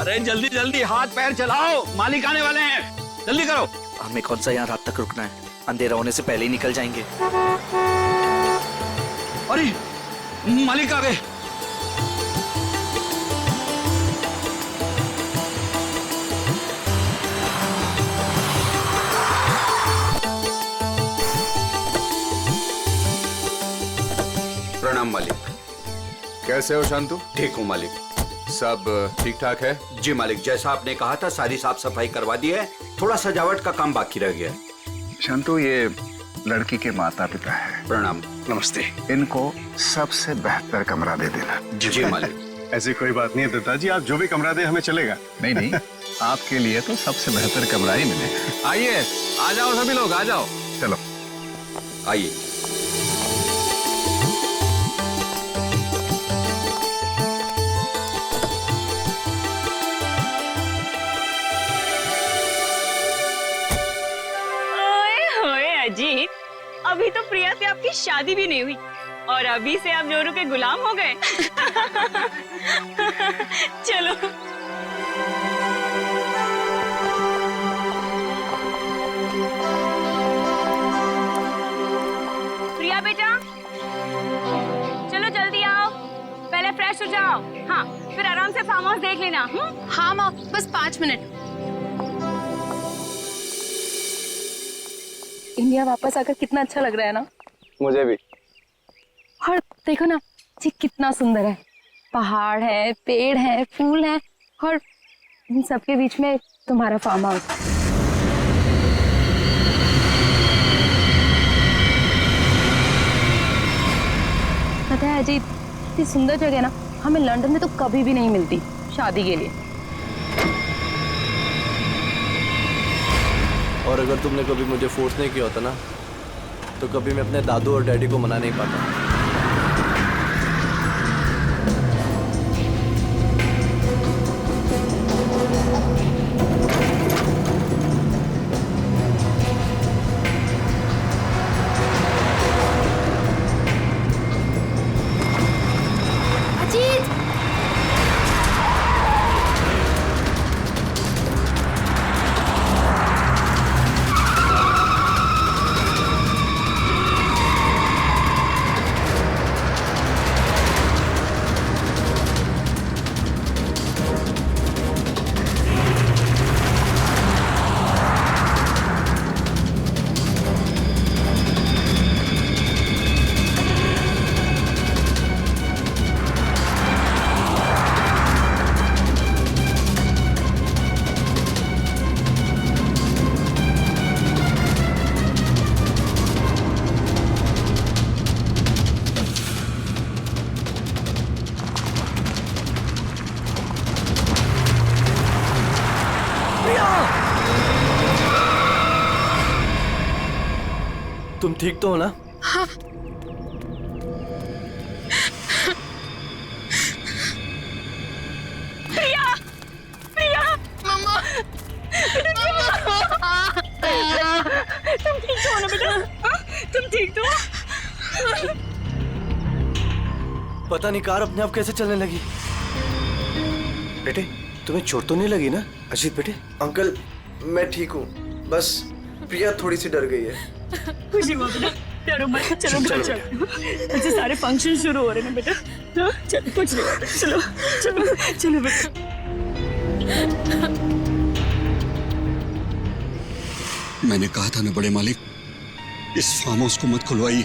अरे जल्दी जल्दी हाथ पैर चलाओ, मालिक आने वाले हैं, जल्दी करो। हमें कौन सा यहाँ रात तक रुकना है, अंधेरा होने से पहले ही निकल जाएंगे। अरे मालिक आ गए। प्रणाम मालिक। कैसे हो शांतु? ठीक हूँ मालिक। सब ठीक ठाक है? जी मालिक, जैसा आपने कहा था सारी साफ सफाई करवा दी है, थोड़ा सजावट का काम बाकी रह गया है। शांतु, ये लड़की के माता पिता है। प्रणाम। नमस्ते। इनको सबसे बेहतर कमरा दे देना। जी मालिक। ऐसी कोई बात नहीं है दत्ता जी, आप जो भी कमरा दे हमें चलेगा। नहीं नहीं, आपके लिए तो सबसे बेहतर कमरा ही मिलेगा। आइए, आ जाओ सभी लोग, आ जाओ। चलो आइए। अजीत, अभी तो प्रिया से आपकी शादी भी नहीं हुई और अभी से आप जोरू के गुलाम हो गए। चलो। प्रिया बेटा, चलो जल्दी आओ, पहले फ्रेश हो जाओ। हाँ, फिर आराम से फार्म हाउस देख लेना। हाँ माँ, बस 5 मिनट। इंडिया वापस आकर कितना अच्छा लग रहा है ना। मुझे भी। और देखो ना जी, कितना सुंदर है। पहाड़ है, पेड़ है, फूल है और इन सबके बीच में तुम्हारा फार्म हाउस। पता है अजीत, इतनी सुंदर जगह ना हमें लंदन में तो कभी भी नहीं मिलती शादी के लिए। और अगर तुमने कभी मुझे फोर्स नहीं किया होता ना, तो कभी मैं अपने दादू और डैडी को मना नहीं पाता। तुम ठीक तो हो ना? हाँ। प्रिया, प्रिया, मम्मा, तुम ठीक तो हो ना बेटा? हाँ? तुम ठीक तो हो? पता नहीं कार अपने आप कैसे चलने लगी। बेटे, तुम्हें चोट तो नहीं लगी ना? अजीत बेटे। अंकल, मैं ठीक हूँ, बस प्रिया थोड़ी सी डर गई है। खुशी हुआ बेटा, डरो मत। चलो चलो चलो, मुझे सारे फंक्शन शुरू हो रहे हैं बेटा। हाँ, चलो कुछ नहीं होता। चलो चलो चलो बेटा। मैंने कहा था ना बड़े मालिक, इस फार्म हाउस को मत खुलवाइए।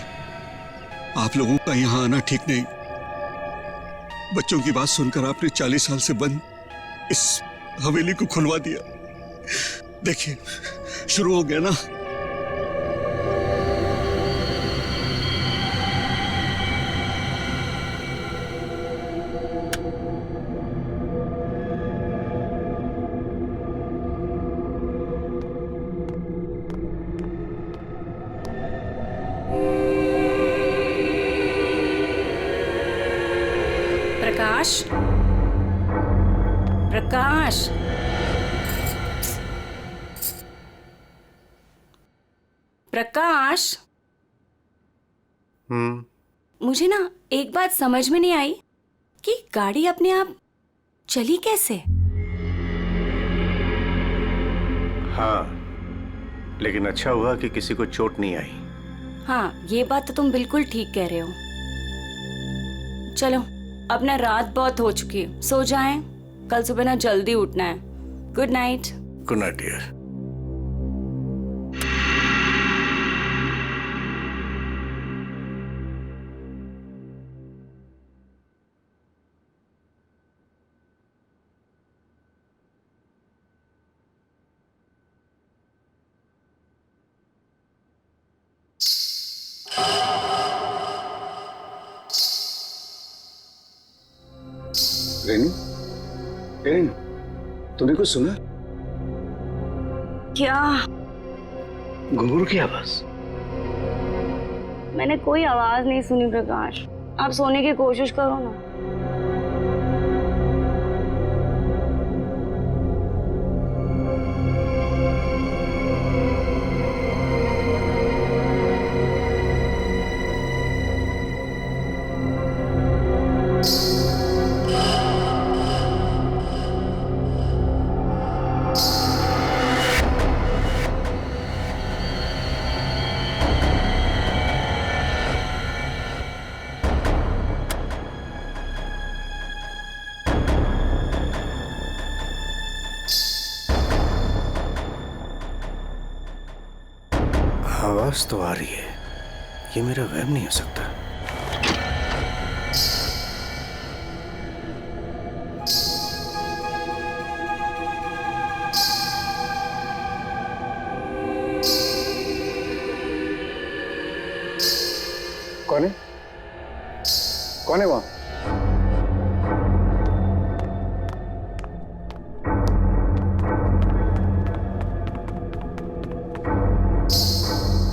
आप लोगों का यहाँ आना ठीक नहीं। बच्चों की बात सुनकर आपने 40 साल से बंद इस हवेली को खुलवा दिया। देखिए, शुरू हो गया ना। प्रकाश, प्रकाश, प्रकाश। मुझे ना एक बात समझ में नहीं आई कि गाड़ी अपने आप चली कैसे। हाँ, लेकिन अच्छा हुआ कि किसी को चोट नहीं आई। हाँ, ये बात तो तुम बिल्कुल ठीक कह रहे हो। चलो, अब ना रात बहुत हो चुकी है, सो जाएं। कल सुबह ना जल्दी उठना है। Good night. Good night dear. Renu, Renu, तूने कुछ सुना? क्या? घुंघरू की आवाज। मैंने कोई आवाज नहीं सुनी प्रकाश। आप सोने की कोशिश करो ना। आवाज तो आ रही है, ये मेरा वहम नहीं हो सकता। कौन है? कौन है वहां?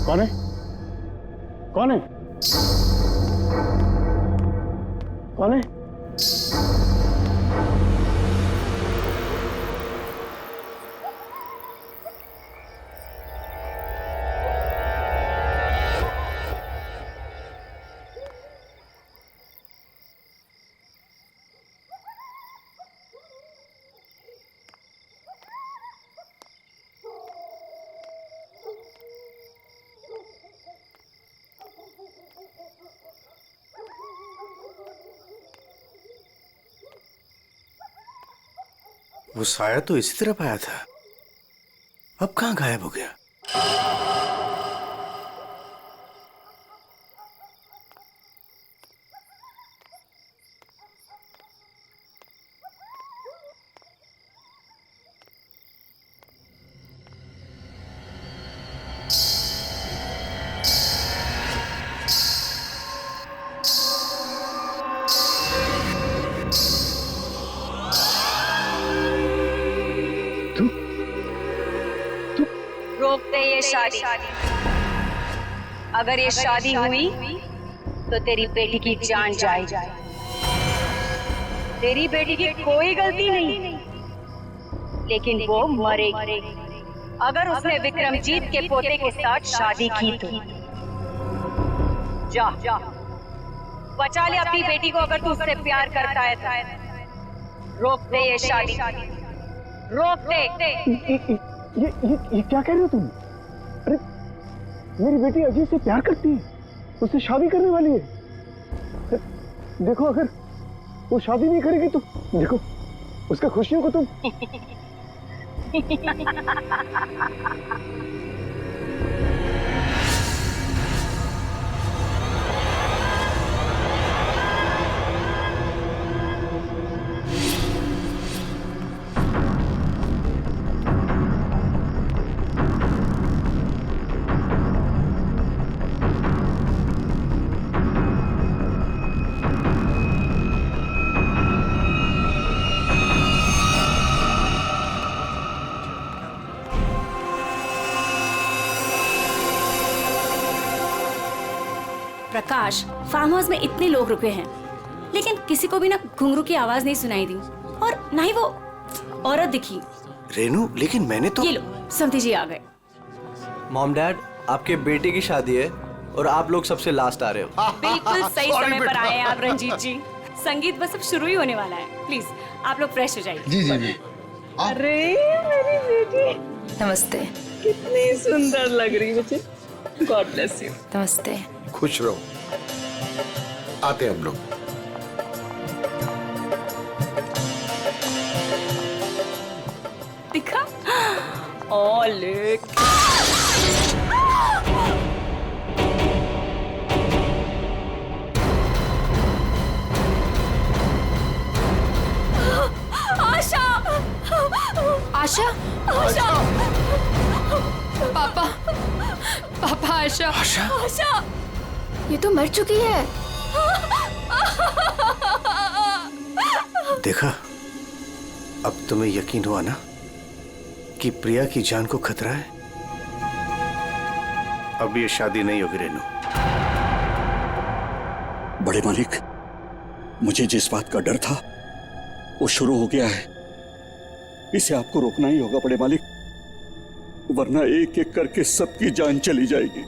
कौन है? कौन है? कौन है? वो साया तो इसी तरफ आया था, अब कहाँ गायब हो गया? रोक दे ये शादी। अगर ये शादी हुई तो तेरी बेटी की जान जाएगी। तेरी बेटी की कोई गलती नहीं, लेकिन वो मरेगी अगर उसने विक्रमजीत के पोते के साथ शादी की तो। जा बचा ले अपनी बेटी को अगर तू उससे प्यार करता है तो। रोक दे ये शादी, रोक दे। ये क्या कह रहे हो तुम? अरे मेरी बेटी अजीत से प्यार करती है, उससे शादी करने वाली है। देखो अगर वो शादी नहीं करेगी तो देखो उसका खुशियों को तुम। प्रकाश, फार्म हाउस में इतने लोग रुके हैं, लेकिन किसी को भी ना घुंघरू की आवाज नहीं सुनाई दी और ना ही वो औरत दिखी। रेनू, लेकिन मैंने तो। ये लो, समधी जी आ गए। मॉम डैड, आपके बेटे की शादी है और आप लोग सबसे लास्ट आ रहे हो। बिल्कुल सही समय पर आए हैं आप रंजीत जी। संगीत बस अब शुरू ही होने वाला है। प्लीज आप लोग फ्रेश हो जाइए। जी जी जी। अरे मेरी बेटी, नमस्ते। कितनी सुंदर लग रही मुझे। God bless you. नमस्ते। खुश रहो। आते हैं हम लोग। दिखा ओले। आशा आशा आशा पापा पापा आशा आशा ये तो मर चुकी है। देखा, अब तुम्हें यकीन हुआ ना कि प्रिया की जान को खतरा है। अब ये शादी नहीं होगी रेनू। बड़े मालिक, मुझे जिस बात का डर था वो शुरू हो गया है। इसे आपको रोकना ही होगा बड़े मालिक, वरना एक एक करके सबकी जान चली जाएगी।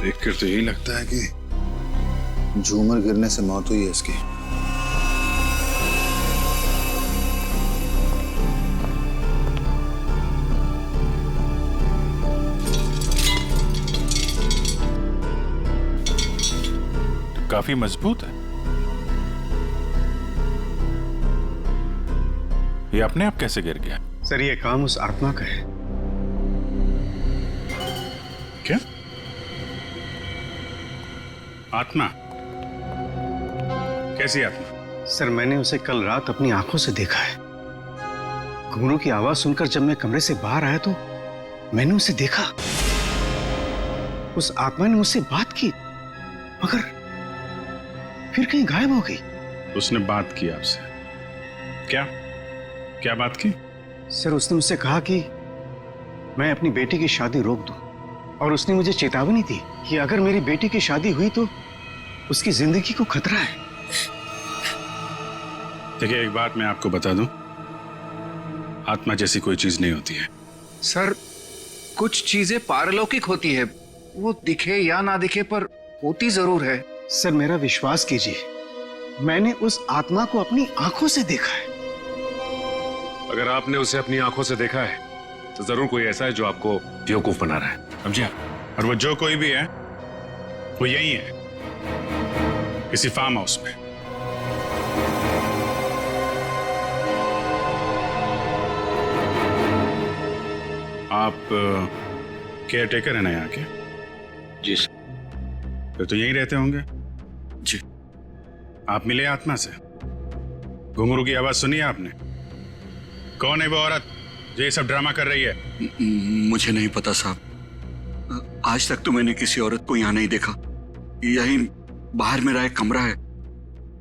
देखकर तो यही लगता है कि झूमर गिरने से मौत हुई है इसकी। काफी मजबूत है। ये अपने आप कैसे गिर गया? सर, ये काम उस आत्मा का है। क्या आत्मा? कैसी आत्मा? सर, मैंने उसे कल रात अपनी आंखों से देखा है। घुंघरू की आवाज सुनकर जब मैं कमरे से बाहर आया तो मैंने उसे देखा। उस आत्मा ने मुझसे बात की, मगर फिर कहीं गायब हो गई। उसने बात की आपसे? क्या क्या बात की? सर, उसने मुझसे कहा कि मैं अपनी बेटी की शादी रोक दूं, और उसने मुझे चेतावनी दी कि अगर मेरी बेटी की शादी हुई तो उसकी जिंदगी को खतरा है। देखिए, एक बात मैं आपको बता दूं, आत्मा जैसी कोई चीज नहीं होती है। सर, कुछ चीजें पारलौकिक होती है, वो दिखे या ना दिखे पर होती जरूर है। सर, मेरा विश्वास कीजिए, मैंने उस आत्मा को अपनी आंखों से देखा है। अगर आपने उसे अपनी आंखों से देखा है तो जरूर कोई ऐसा है जो आपको बेवकूफ बना रहा है, समझे? और वो जो कोई भी है वो यही है, किसी फार्म हाउस में। आप केयर टेकर है ना यहाँ के? जी सर। फिर तो यहीं रहते होंगे। जी। आप मिले आत्मा से? घुंघरू की आवाज सुनी है आपने? कौन है वो औरत जो ये सब ड्रामा कर रही है? मुझे नहीं पता साहब, आज तक तो मैंने किसी औरत को यहाँ नहीं देखा। यहीं बाहर मेरा एक कमरा है,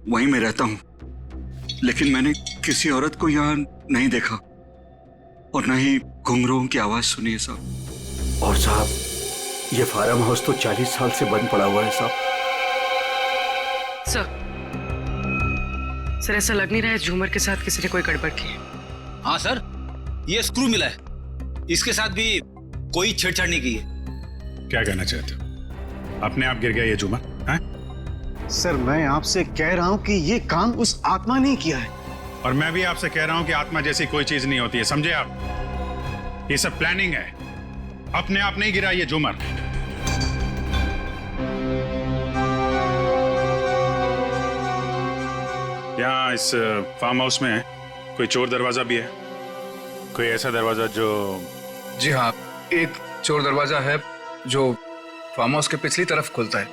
वहीं मैं रहता हूँ, लेकिन मैंने किसी औरत को यहाँ नहीं देखा और न ही घुंघरूओं की आवाज सुनी है साहब। और साहब, ये फार्म हाउस तो 40 साल से बंद पड़ा हुआ है साहब। सर, ऐसा लग नहीं रहा है झूमर के साथ किसी ने कोई गड़बड़ की है। हाँ सर, ये स्क्रू मिला है, इसके साथ भी कोई छेड़छाड़ नहीं की है। क्या कहना चाहते हो? अपने आप गिर गया ये झूमर? हैं? सर, मैं आपसे कह रहा हूं कि ये काम उस आत्मा ने किया है। और मैं भी आपसे कह रहा हूं कि आत्मा जैसी कोई चीज नहीं होती है, समझे आप? ये सब प्लानिंग है, अपने आप नहीं गिरा ये झूमर। यहाँ इस फार्म हाउस में कोई चोर दरवाजा भी है? कोई ऐसा दरवाजा जो... जी हाँ, एक चोर दरवाजा है जो फार्म हाउस के पिछली तरफ खुलता है,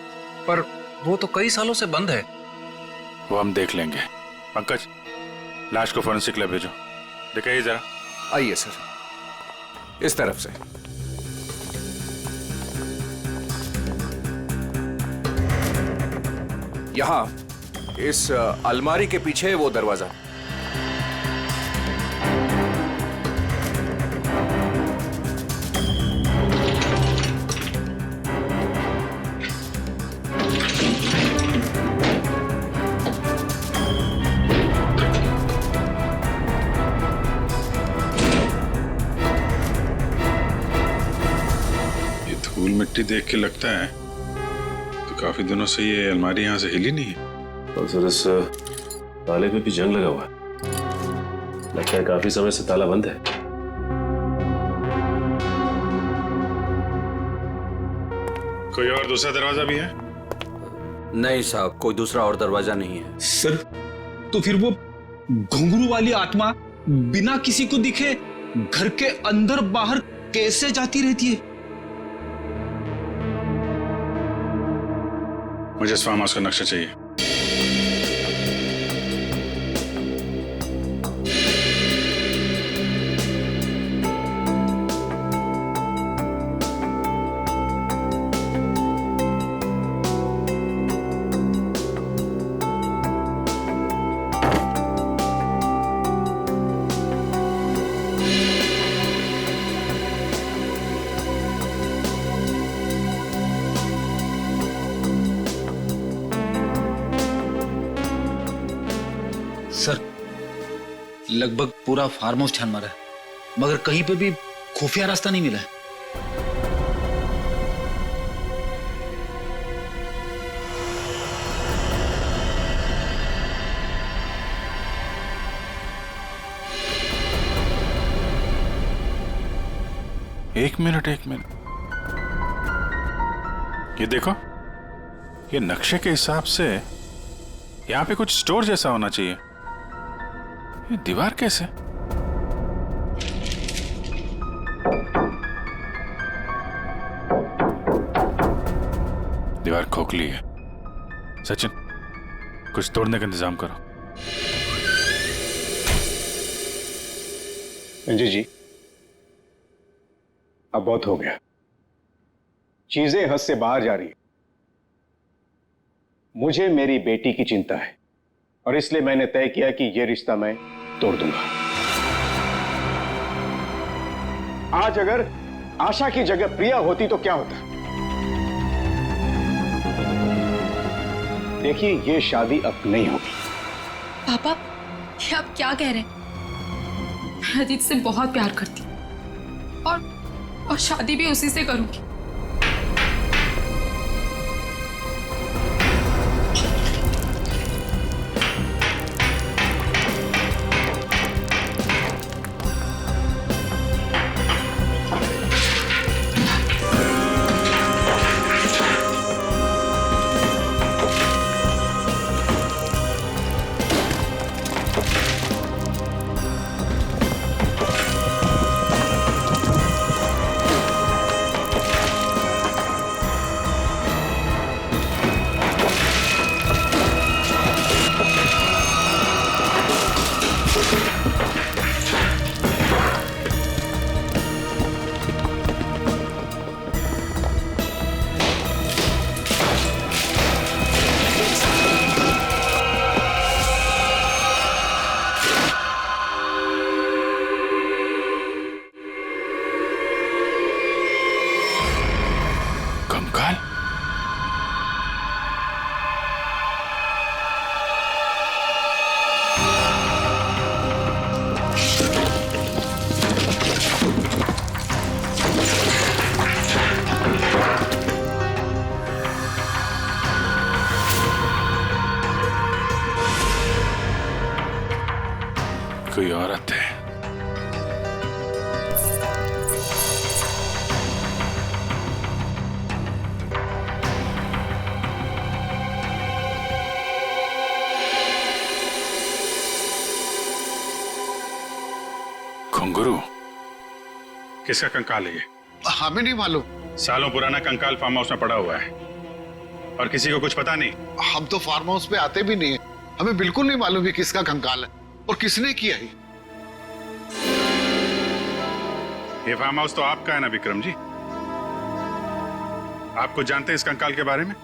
पर वो तो कई सालों से बंद है। वो हम देख लेंगे। पंकज, लाश को फॉरेंसिक लैब भेजो, दिखाइए जरा। आइए सर, इस तरफ से। यहाँ इस अलमारी के पीछे वो दरवाजा। धूल मिट्टी देख के लगता है तो काफी दिनों से ये अलमारी यहाँ से हिली नहीं है। और सर इस ताले पे भी जंग लगा हुआ है, लगता है काफी समय से ताला बंद है। कोई और दूसरा दरवाजा भी है? नहीं साहब, कोई दूसरा और दरवाजा नहीं है। सर तो फिर वो घुंघरू वाली आत्मा बिना किसी को दिखे घर के अंदर बाहर कैसे जाती रहती है? मुझे इस फार्म हाउस का नक्शा चाहिए। सर लगभग पूरा फार्म हाउस छान मारा है, मगर कहीं पे भी खुफिया रास्ता नहीं मिला है। एक मिनट ये देखो, ये नक्शे के हिसाब से यहाँ पे कुछ स्टोर जैसा होना चाहिए। ये दीवार कैसे? दीवार खोखली है। सचिन, कुछ तोड़ने का इंतजाम करो। संजय जी, अब बहुत हो गया, चीजें हद से बाहर जा रही है। मुझे मेरी बेटी की चिंता है और इसलिए मैंने तय किया कि यह रिश्ता मैं तोड़ दूंगा। आज अगर आशा की जगह प्रिया होती तो क्या होता? देखिए, यह शादी अब नहीं होगी। पापा, ये आप क्या कह रहे हैं? मैं अजीत से बहुत प्यार करती हूँ और शादी भी उसी से करूंगी। कंकाल? कोई औरत है। घुंघरू? किसका कंकाल है ये? हमें नहीं मालूम। सालों पुराना कंकाल फार्म हाउस में पड़ा हुआ है और किसी को कुछ पता नहीं। हम तो फार्म हाउस पे आते भी नहीं है, हमें बिल्कुल नहीं मालूम कि किसका कंकाल है और किसने किया है। ये फार्म हाउस तो आपका है ना विक्रम जी? आप कुछ जानते हैं इस कंकाल के बारे में?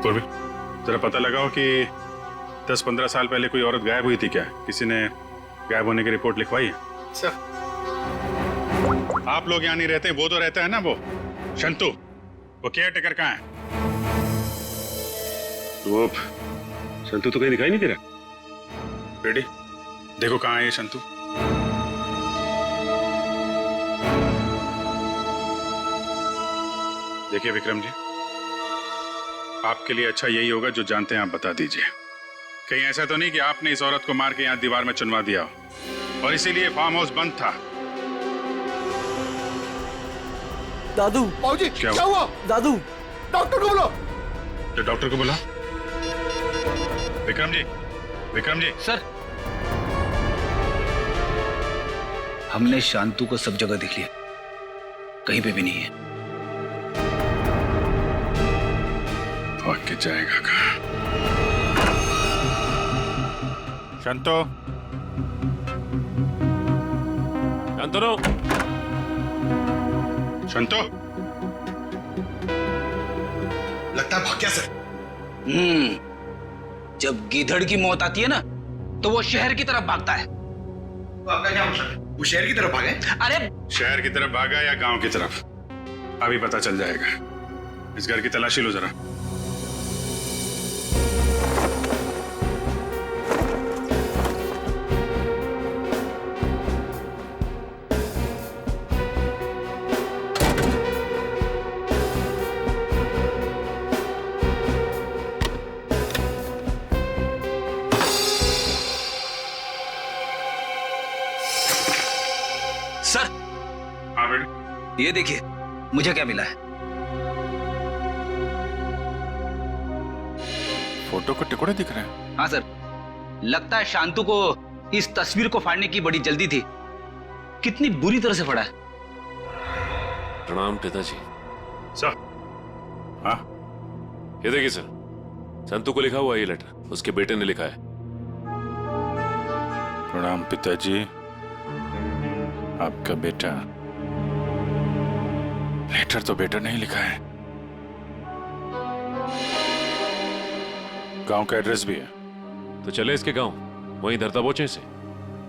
पूर्वी, जरा पता लगाओ कि 10-15 साल पहले कोई औरत गायब हुई थी क्या? किसी ने गायब होने की रिपोर्ट लिखवाई है? सर, आप लोग यहाँ नहीं रहते, वो तो रहता है ना, वो शंतु, वो केयर टेकर कहाँ है? वो शंतु तो कहीं दिखाई नहीं दे रहा। बेटी देखो कहाँ है ये शंतु। देखिए विक्रम जी, आपके लिए अच्छा यही होगा जो जानते हैं आप बता दीजिए। कहीं ऐसा तो नहीं कि आपने इस औरत को मार के यहाँ दीवार में चुनवा दिया हो और इसीलिए फार्म हाउस बंद था। दादू। बाबूजी क्या हुआ? दादू, डॉक्टर को बुलाओ। तो डॉक्टर को बुला। विक्रम जी, विक्रम जी। सर, हमने शांतु को सब जगह देख लिया, कहीं पे भी नहीं है। भाग के जाएगा कहाँ? शांतो, शांतनु, शांतो। लगता है भाग गया सर। जब गीधड़ की मौत आती है ना, तो वो शहर की तरफ भागता है। तो आपका क्या मतलब है? वो शहर की तरफ भागे? अरे शहर की तरफ भागा या गांव की तरफ, अभी पता चल जाएगा। इस घर की तलाशी लो जरा। सर, हाँ बेटे, ये देखिए मुझे क्या मिला है। फोटो के टुकड़े दिख रहे हैं। हाँ सर, लगता है शांतु को इस तस्वीर को फाड़ने की बड़ी जल्दी थी। कितनी बुरी तरह से फाड़ा है। प्रणाम पिताजी। सर, हाँ ये देखिए सर, संतु को लिखा हुआ ये लेटर उसके बेटे ने लिखा है। प्रणाम पिताजी। आपका बेटा, लेटर तो बेटा नहीं लिखा है, गांव का एड्रेस भी है। तो चले इसके गांव, वहीं धरता बोचे इसे।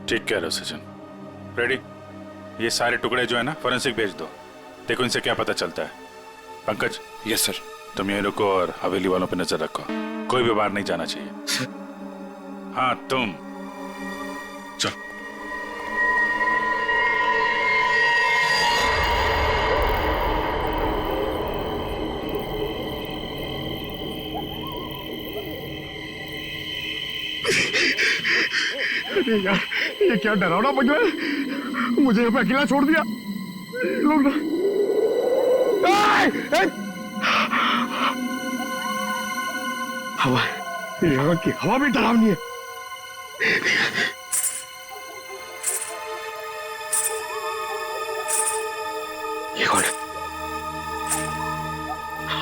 ठीक कह रहे हो सचिन। रेडी, ये सारे टुकड़े जो है ना फॉरेंसिक भेज दो, देखो इनसे क्या पता चलता है। पंकज। Yes sir. तुम यहीं रुको और हवेली वालों पे नजर रखो, कोई भी बाहर नहीं जाना चाहिए। हाँ तुम चलो। अरे यार, ये क्या डरावना बज रहा है। मुझे यहाँ पे अकेला छोड़ दिया। लोग ना हवा, यहाँ की हवा भी डरावनी है। ये कौन है?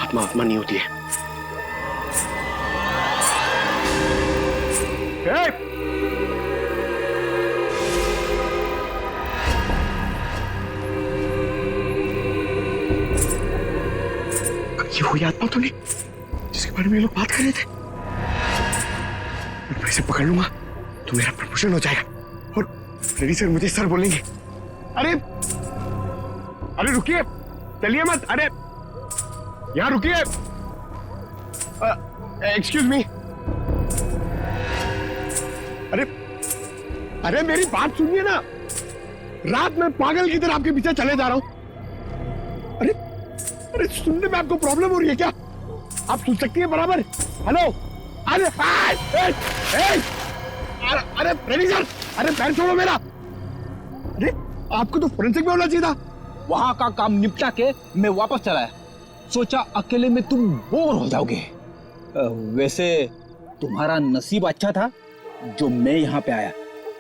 आत्मा आत्मा नहीं होती है। ये वही आत्मा तो नहीं जिसके बारे में ये लोग बात कर रहे थे। मैं इसे पकड़ लूंगा तो मेरा प्रमोशन हो जाएगा और फ्रेडी सर मुझे सर बोलेंगे। अरे अरे रुकिए, चलिए मत। अरे यहाँ रुकिए। Excuse me. अरे अरे मेरी बात सुनिए ना। रात में पागल की तरह आपके पीछे चले जा रहा हूं। अरे अरे सुनने में आपको प्रॉब्लम हो रही है क्या? आप सुन सकती हैं बराबर? हेलो। अरे अरे फ्रेडी सर, अरे पैर छोड़ो मेरा। अरे आपको तो फोरेंसिक में होना चाहिए था। वहां का काम निपटा के मैं वापस चला आया। सोचा अकेले में तुम बोर हो जाओगे। वैसे तुम्हारा नसीब अच्छा था जो मैं यहाँ पे आया।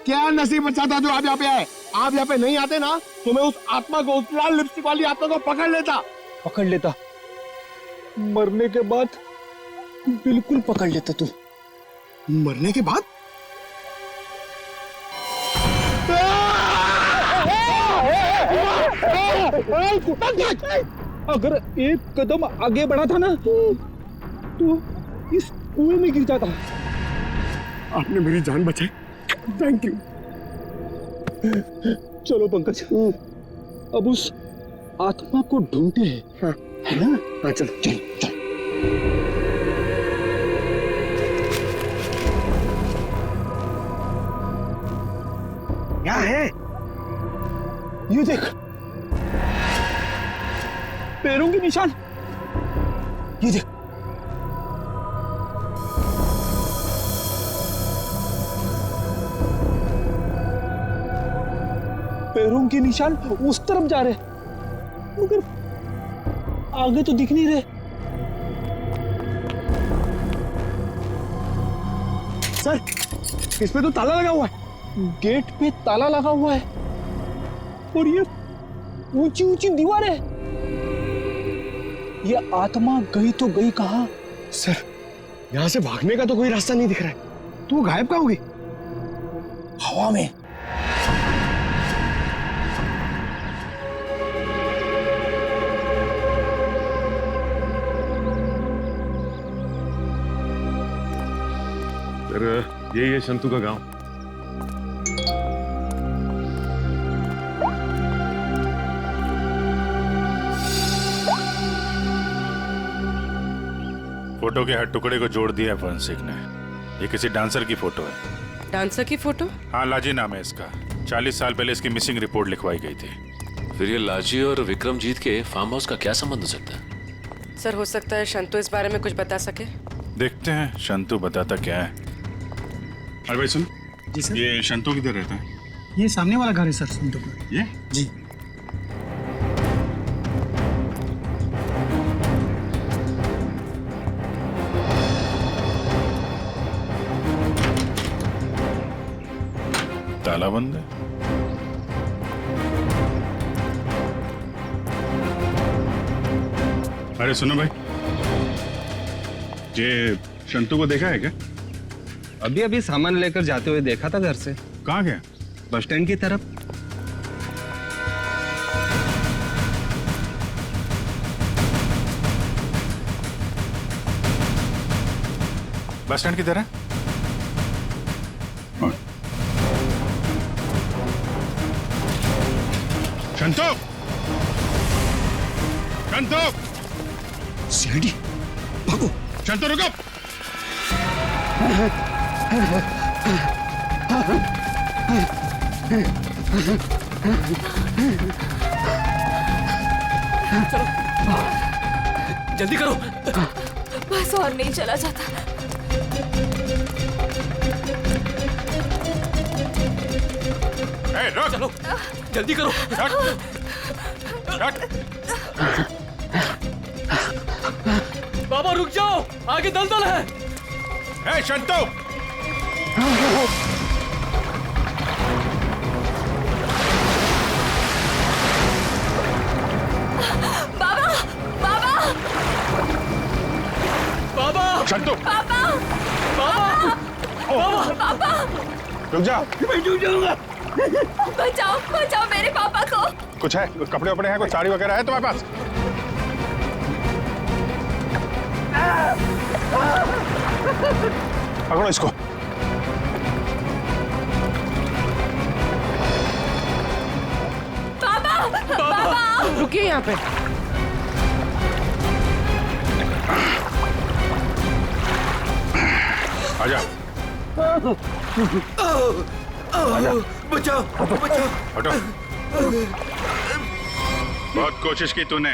क्या नसीब अच्छा था जो आप यहाँ पे आए? आप यहाँ पे नहीं आते ना तो मैं उस आत्मा को, उस लाल लिपस्टिक वाली आत्मा को पकड़ लेता। मरने के बाद बिल्कुल पकड़ लेता तू। मरने के बाद? अगर एक कदम आगे बढ़ा था ना तो इस कुएं में गिर जाता। आपने मेरी जान बचाई, थैंक यू। चलो पंकज, अब उस आत्मा को ढूंढते हैं। हाँ, है ना? हाँ चलो चलो चलो। क्या है ये देख, पैरों के निशान। ये देख, पैरों के निशान उस तरफ जा रहे, मगर आगे तो दिख नहीं रहे। सर, इसमें तो ताला लगा हुआ है, गेट पे ताला लगा हुआ है और ये ऊंची ऊंची दीवार है। ये आत्मा गई तो गई कहां? सर, यहाँ से भागने का तो कोई रास्ता नहीं दिख रहा है। तू गायब कहाँ होगी? हवा में। फिर यही है शंतु का गांव। फोटो के हर टुकड़े को जोड़ दिया फॉरेंसिक ने। ये किसी डांसर की फोटो है। डांसर की फोटो? हाँ, लाजी नाम है इसका। 40 साल पहले इसकी मिसिंग रिपोर्ट लिखवाई गई थी। फिर ये लाजी और विक्रमजीत के फार्म हाउस का क्या संबंध हो सकता है? सर, हो सकता है शंतु इस बारे में कुछ बता सके। देखते हैं शंतु बताता क्या है। अरे भाई सुन। जी सर। ये शंतु किधर रहता है? ये सामने वाला घर है सर, संतु का। ये? जी। ताला बंद है। अरे सुनो भाई, ये शंतु को देखा है क्या? अभी अभी सामान लेकर जाते हुए देखा था घर से। कहाँ गया? बस स्टैंड की तरफ। बस स्टैंड किधर है? शंतु! शंतु! सीआईडी, भागो! शंतु रुको! जल्दी करो। बस और नहीं चला जाता। रोक! चलो, जल्दी करो। बाबा रुक जाओ, आगे दलदल है। ए, शंतु! बाबा! बाबा! बाबा! शंतु! बाबा! बाबा! बाबा! पापा! रुक जा! मैं डूब जाऊंगा। बचाओ, बचाओ मेरे पापा को। कुछ है? कपड़े वपड़े हैं? कुछ साड़ी वगैरह है तुम्हारे पास? पकड़ो इसको। पापा! पापा! रुकिए यहाँ पे। आजा। बचाओ, बचाओ। हटो। बहुत कोशिश की तूने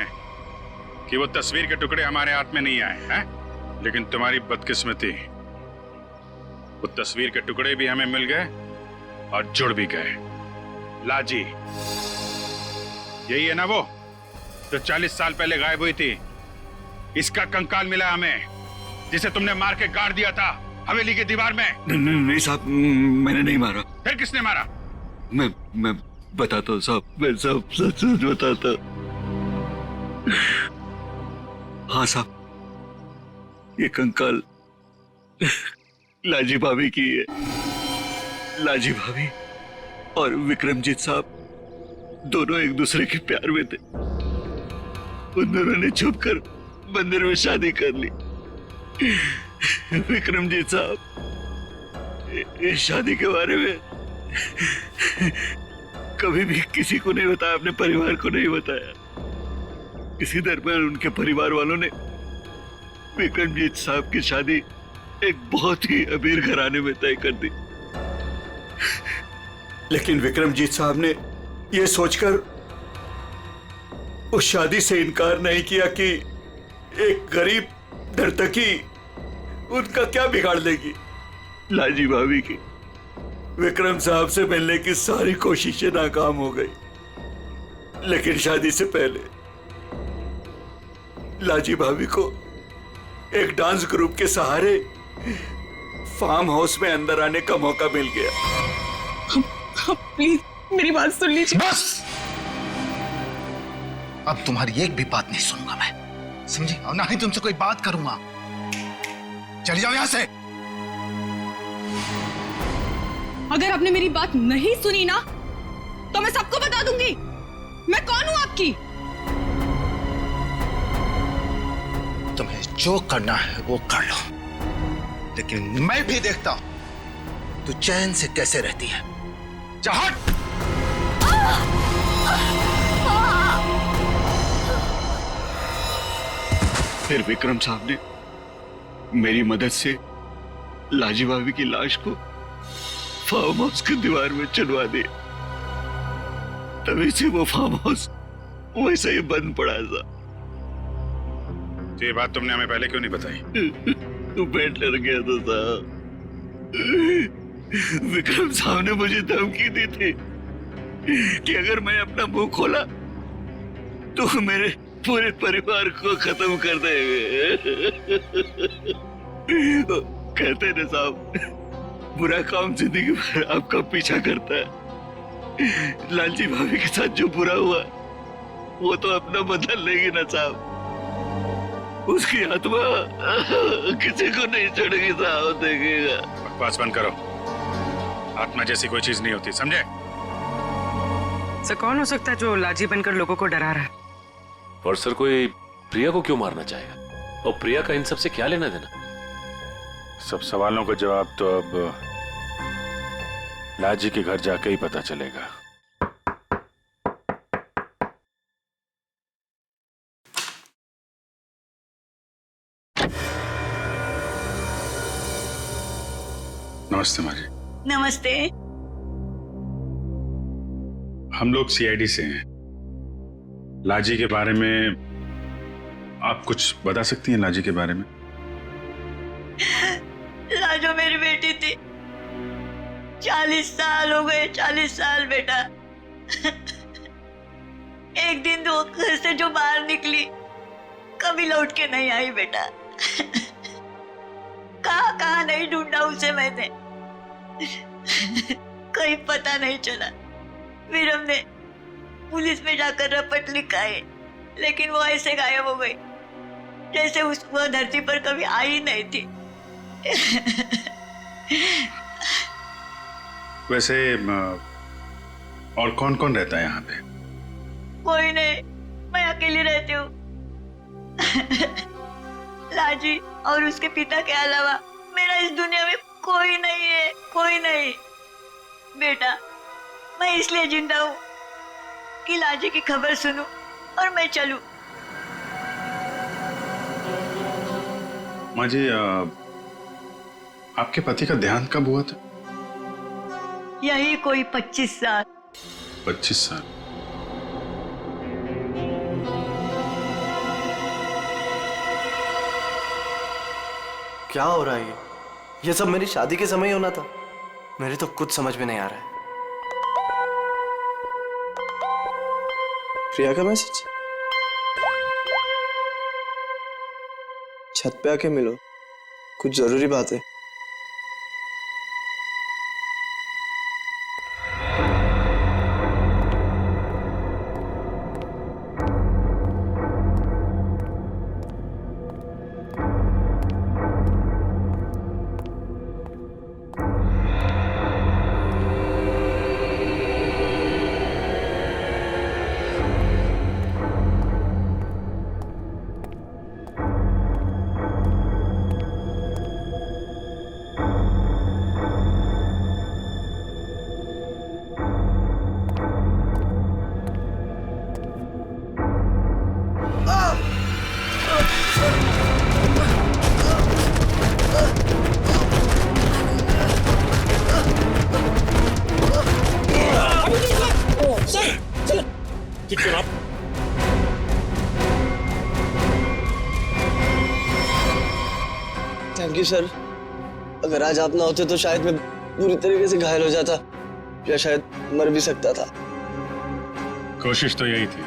कि वो तस्वीर के टुकड़े हमारे हाथ में नहीं आए हैं, लेकिन तुम्हारी बदकिस्मती, वो तस्वीर के टुकड़े भी हमें मिल गए और जुड़ भी गए। लाजी, यही है ना वो जो 40 साल पहले गायब हुई थी? इसका कंकाल मिला हमें, जिसे तुमने मार के गाड़ दिया था हवेली की दीवार में। नहीं साहब, मैंने नहीं मारा। फिर किसने मारा? मैं बताता हूँ साहब, मैं सब सच बताता। हाँ साहब, ये कंकाल लाजी भाभी की है। लाजी भाभी और विक्रमजीत साहब दोनों एक दूसरे के प्यार में थे। उन दोनों ने छुपकर मंदिर में शादी कर ली। विक्रमजीत साहब इस शादी के बारे में कभी भी किसी को नहीं बताया, अपने परिवार को नहीं बताया। इसी दरमियान उनके परिवार वालों ने विक्रमजीत साहब की शादी एक बहुत ही अमीर घराने में तय कर दी। लेकिन विक्रमजीत साहब ने यह सोचकर उस शादी से इनकार नहीं किया कि एक गरीब डरता कि उनका क्या बिगाड़ लेगी। लाजी भाभी की विक्रम साहब से मिलने की सारी कोशिशें नाकाम हो गई, लेकिन शादी से पहले लाजी भाभी को एक डांस ग्रुप के सहारे फार्म हाउस में अंदर आने का मौका मिल गया। प्लीज मेरी बात सुन लीजिए। बस, अब तुम्हारी एक भी बात नहीं सुनूंगा मैं, समझी? और ना ही तुमसे कोई बात करूंगा। चली जाओ यहां से। अगर आपने मेरी बात नहीं सुनी ना तो मैं सबको बता दूंगी मैं कौन हूं आपकी। तुम्हें जो करना है वो कर लो, लेकिन मैं भी देखता हूं तू चैन से कैसे रहती है। जा हट। फिर विक्रम साहब ने मेरी मदद से लाजी भाभी की लाश को फार्म हाउस की दीवार में चुनवा दिया। तभी से वो फार्म हाउस वैसे ही बंद पड़ा था। तो ये बात तुमने हमें पहले क्यों नहीं बताई? तो मैं डर गया था साहब। विक्रम साहब ने मुझे धमकी दी थी कि अगर मैं अपना मुंह खोला तो मेरे पूरे परिवार को खत्म कर देंगे। कहते हैं ना साहब, बुरा काम जिंदगी भर आपका पीछा करता है। लालजी भाभी के साथ जो बुरा हुआ वो तो अपना बदल लेगी ना साहब। उसकी आत्मा किसी को नहीं छोड़ेगी साहब, देखिएगा। बकवास बंद करो, आत्मा जैसी कोई चीज नहीं होती, समझे? सर कौन हो सकता है जो लाजी बनकर लोगों को डरा रहा है? और सर कोई प्रिया को क्यों मारना चाहेगा? और प्रिया का इन सब से क्या लेना देना? सब सवालों का जवाब तो अब लाजी के घर जाके ही पता चलेगा। नमस्ते माँ जी। नमस्ते। हम लोग सीआईडी से हैं। लाजी के बारे में आप कुछ बता सकती हैं? लाजी के बारे में? लाजो मेरी बेटी थी। 40 साल हो गए, 40 साल बेटा। एक दिन वो घर से जो बाहर निकली कभी लौट के नहीं आई बेटा। कहाँ नहीं ढूंढा उसे मैंने, कहीं पता नहीं चला। फिर हमने पुलिस में जाकर रपट लिखा है, लेकिन वो ऐसे गायब हो गई जैसे वह धरती पर कभी आई नहीं थी। वैसे और कौन कौन रहता है यहाँ पे? कोई नहीं, मैं अकेली रहती हूँ। लाजी और उसके पिता के अलावा मेरा इस दुनिया में कोई नहीं है, कोई नहीं। बेटा मैं इसलिए जिंदा हूँ कि लाजी की खबर सुनूं और मैं चलूं। माँ जी, आपके पति का देहांत कब हुआ था? यही कोई 25 साल। 25 साल? क्या हो रहा है ये सब मेरी शादी के समय ही होना था। मेरे तो कुछ समझ में नहीं आ रहा है। प्रिया का मैसेज? छत पे आके मिलो, कुछ जरूरी बात है। Thank you sir. अगर आज आप ना होते तो शायद मैं पूरी तरीके से घायल हो जाता या शायद मर भी सकता था। कोशिश तो यही थी।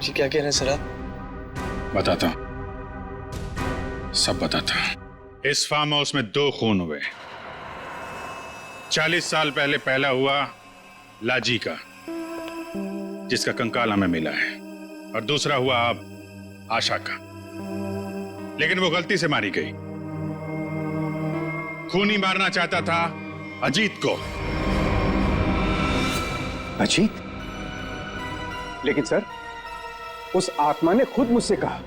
जी क्या कह रहे हैं सर आप? बताता हूं, सब बताता हूं। इस फार्म हाउस में 2 खून हुए। 40 साल पहले पहला हुआ लाजी का, जिसका कंकाल हमें मिला है, और दूसरा हुआ अब आशा का, लेकिन वो गलती से मारी गई। खूनी मारना चाहता था अजीत को। अजीत? लेकिन सर, उस आत्मा ने खुद मुझसे कहा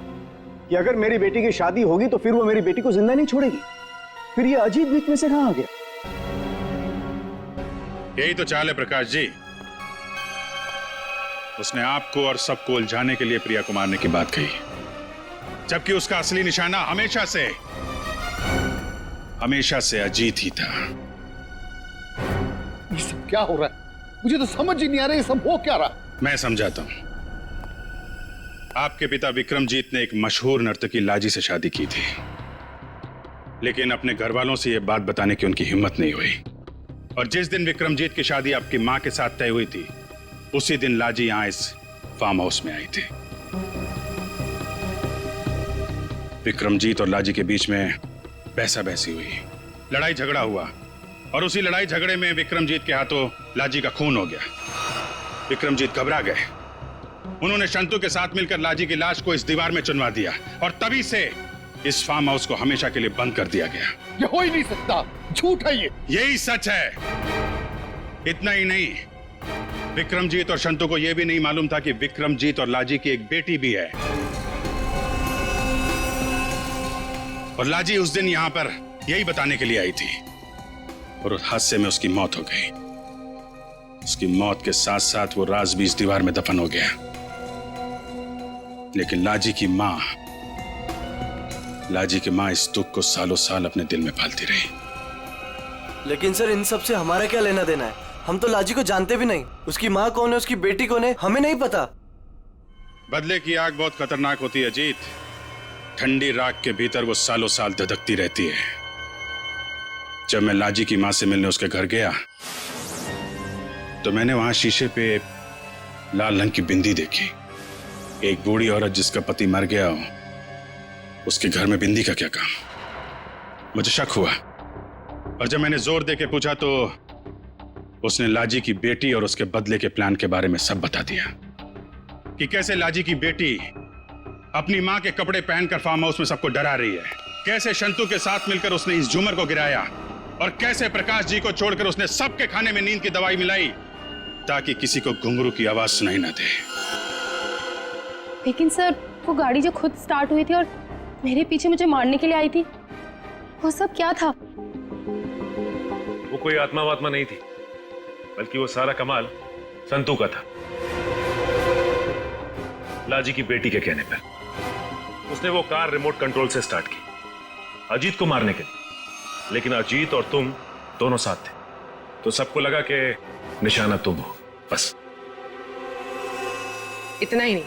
कि अगर मेरी बेटी की शादी होगी तो फिर वो मेरी बेटी को जिंदा नहीं छोड़ेगी। फिर ये अजीत बीच में से कहां आ गया? यही तो चाल है प्रकाश जी। उसने आपको और सबको उलझाने के लिए प्रिया को मारने की बात कही, जबकि उसका असली निशाना हमेशा से अजीत ही था। ये सब क्या हो रहा है? मुझे तो समझ ही नहीं आ रहा, ये सब हो क्या रहा? मैं समझाता हूं। आपके पिता विक्रमजीत ने एक मशहूर नर्तकी लाजी से शादी की थी, लेकिन अपने घर वालों से यह बात बताने की उनकी हिम्मत नहीं हुई। और जिस दिन विक्रमजीत की शादी आपकी मां के साथ तय हुई थी, उसी दिन लाजी यहां इस फार्म हाउस में आई थी। विक्रमजीत और लाजी के बीच में बहसा बहसी हुई, लड़ाई झगड़ा हुआ, और उसी लड़ाई झगड़े में विक्रमजीत के हाथों लाजी का खून हो गया। विक्रमजीत घबरा गए। उन्होंने शंतु के साथ मिलकर लाजी की लाश को इस दीवार में चुनवा दिया, और तभी से इस फार्म हाउस को हमेशा के लिए बंद कर दिया गया। ये हो ही नहीं सकता, झूठ है ये। यही सच है। इतना ही नहीं, विक्रमजीत और शंतु को यह भी नहीं मालूम था कि विक्रमजीत और लाजी की एक बेटी भी है, और लाजी उस दिन यहां पर यही बताने के लिए आई थी, और उस हादसे में उसकी मौत हो गई। उसकी मौत के साथ साथ वो राज भी इस दीवार में दफन हो गया। लेकिन लाजी की मां इस दुख को सालों साल अपने दिल में पालती रही। लेकिन सर, इन सब से हमारा क्या लेना देना है? हम तो लाजी को जानते भी नहीं। उसकी माँ कौन है, उसकी बेटी कौन है, हमें नहीं पता। बदले की आग बहुत खतरनाक होती है अजीत। ठंडी राख के भीतर वो सालों साल धधकती रहती है। जब मैं लाजी की मां से मिलने उसके घर गया, तो मैंने वहां शीशे पे लाल रंग की बिंदी देखी। एक बूढ़ी औरत जिसका पति मर गया हो, उसके घर में बिंदी का क्या काम? मुझे शक हुआ, और जब मैंने जोर दे के पूछा तो उसने लाजी की बेटी और उसके बदले के प्लान के बारे में सब बता दिया, कि कैसे लाजी की बेटी अपनी मां के कपड़े पहनकर फार्म हाउस में सबको डरा रही है, कैसे शंतु के साथ मिलकर उसने इस झूमर को गिराया, और कैसे प्रकाश जी को छोड़कर उसने सबके खाने में नींद की दवाई मिलाई ताकि किसी को घुंघरू की आवाज सुनाई ना दे। लेकिन सर, वो गाड़ी जो खुद स्टार्ट हुई थी और मेरे पीछे मुझे मारने के लिए आई थी, वो सब क्या था? वो कोई आत्मा वात्मा नहीं थी, बल्कि वो सारा कमाल संतू का था। लाजी की बेटी के कहने पर उसने वो कार रिमोट कंट्रोल से स्टार्ट की अजीत को मारने के लिए, लेकिन अजीत और तुम दोनों साथ थे, तो सबको लगा कि निशाना तुम हो। बस इतना ही नहीं,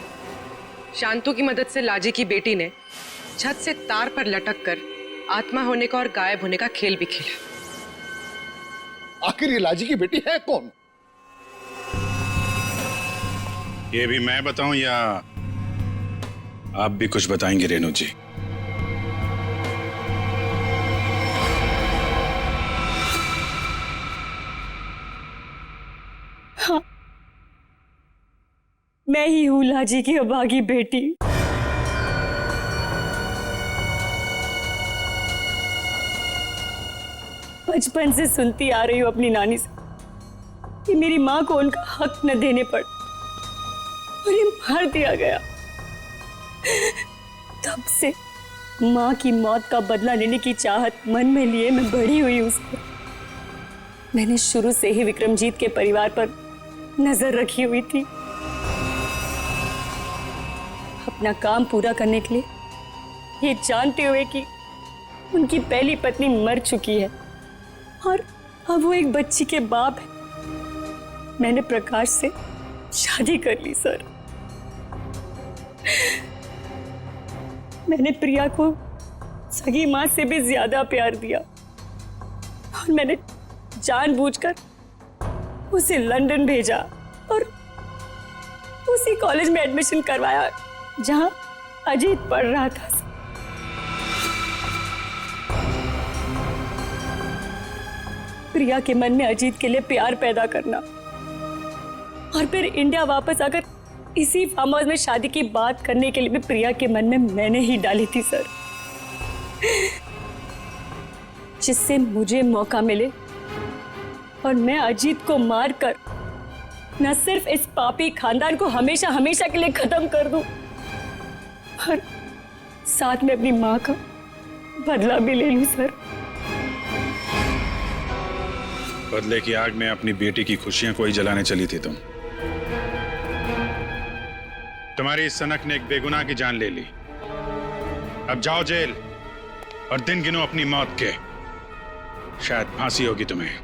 शांतु की मदद से लाजी की बेटी ने छत से तार पर लटक कर आत्मा होने का और गायब होने का खेल भी खेला। आखिर ये लाजी की बेटी है कौन? ये भी मैं बताऊं या आप भी कुछ बताएंगे रेणु जी? हाँ, मैं ही हूं लाजी की अभागी बेटी। बचपन से सुनती आ रही हूं अपनी नानी से कि मेरी मां को उनका हक न देने पर उन्हें मार दिया गया। तब से मां की मौत का बदला लेने की चाहत मन में लिए मैं बड़ी हुई उसको। मैंने शुरू से ही विक्रमजीत के परिवार पर नजर रखी हुई थी। अपना काम पूरा करने के लिए, ये जानते हुए कि उनकी पहली पत्नी मर चुकी है और अब वो एक बच्ची के बाप है, मैंने प्रकाश से शादी कर ली सर। मैंने प्रिया को सगी माँ से भी ज्यादा प्यार दिया और मैंने जानबूझकर उसे लंदन भेजा और उसी कॉलेज में एडमिशन करवाया जहां अजीत पढ़ रहा था। प्रिया के मन में अजीत के लिए प्यार पैदा करना और फिर इंडिया वापस आकर इसी फार्म हाउस में शादी की बात करने के लिए भी प्रिया के मन में मैंने ही डाली थी सर, जिससे मुझे मौका मिले और मैं अजीत को मारकर न सिर्फ इस पापी खानदान को हमेशा हमेशा के लिए खत्म कर दूं, और साथ में अपनी मां का बदला भी ले लूं सर। बदले की आग में अपनी बेटी की खुशियां कोई जलाने चली थी तुम। तुम्हारी इस सनक ने एक बेगुनाह की जान ले ली। अब जाओ जेल और दिन गिनो अपनी मौत के। शायद फांसी होगी तुम्हें।